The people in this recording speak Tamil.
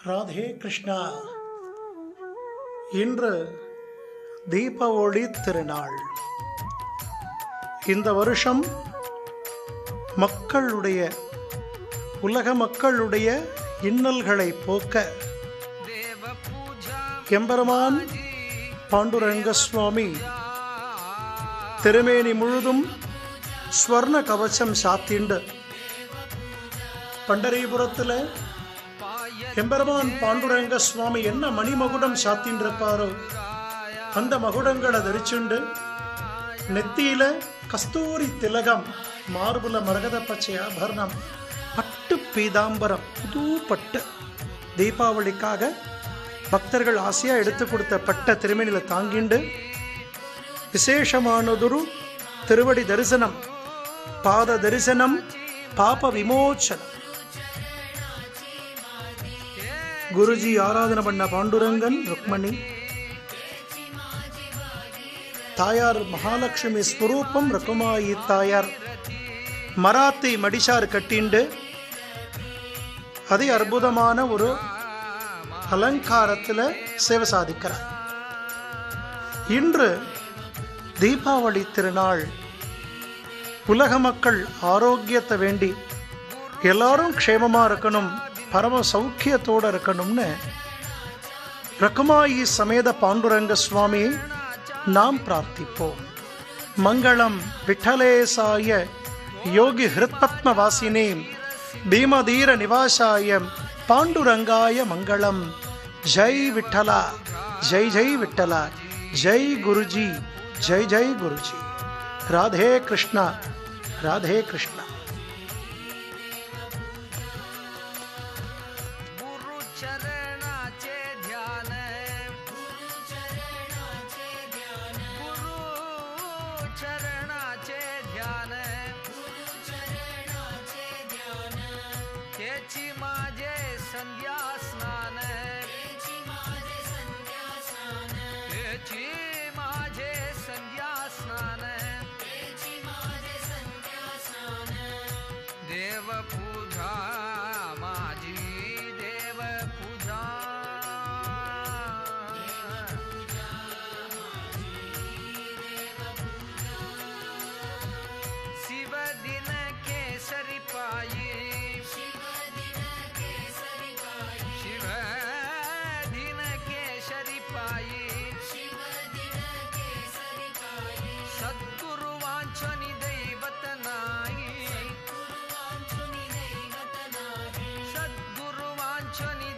ராதே கிருஷ்ணா. இன்று தீப ஒளி திருநாள். இந்த வருஷம் உலக மக்களுடைய இன்னல்களை போக்க எம்பெருமான் பாண்டுரங்க சுவாமி திருமேனி முழுதும் ஸ்வர்ண கவசம் சாத்திண்டு பண்டரிபுரத்தில் எம்பெருமான் பாண்டுரங்க சுவாமி என்ன மணிமகுடம் சாத்தின்றிருப்பாரோ அந்த மகுடங்களை தரிச்சுண்டு நெத்தியில கஸ்தூரி திலகம், மார்புல மரகத பச்சை ஆபரணம், பட்டு பீதாம்பரம், புது பட்டு தீபாவளிக்காக பக்தர்கள் ஆசையா எடுத்து கொடுத்த பட்ட திருமணில தாங்கிண்டு விசேஷமானதொரு திருவடி தரிசனம், பாத தரிசனம், பாப விமோச்சனம். குருஜி ஆராதனை பண்ண பாண்டுரங்கன் ருக்மணி, தாயார் மகாலட்சுமி ஸ்வரூபம் ரகுமாயி தாயார் மராத்தி மடிசார் கட்டிண்டு அதே அற்புதமான ஒரு அலங்காரத்தில் சேவை சாதிக்கிறார். இன்று தீபாவளி திருநாள். உலக மக்கள் ஆரோக்கியத்தை வேண்டி எல்லாரும் க்ஷேமமா இருக்கணும், பரம சௌக்கியத்தோடு இருக்கணும்னு ரகுமாயி சமேத பாண்டுரங்க சுவாமியை நாம் பிரார்த்திப்போம். மங்களம் விட்டலேசாய யோகி ஹிருத்பத்ம வாசினே பீமதீர நிவாசாய பாண்டுரங்காய மங்களம். ஜெய் விட்டலா, ஜெய் ஜெய் விட்டலா, ஜெய் குருஜி, ஜெய் ஜெய் குருஜி. ராதே கிருஷ்ணா, ராதே கிருஷ்ணா. त्याची माझे संध्या स्नान, त्याची माझे संध्या स्नान, देव पूजा माझी, देव पूजा. शिव दिन केसरी पायी, सद्गुरु वांछनी दैवत नाही, सद्गुरु वांछनी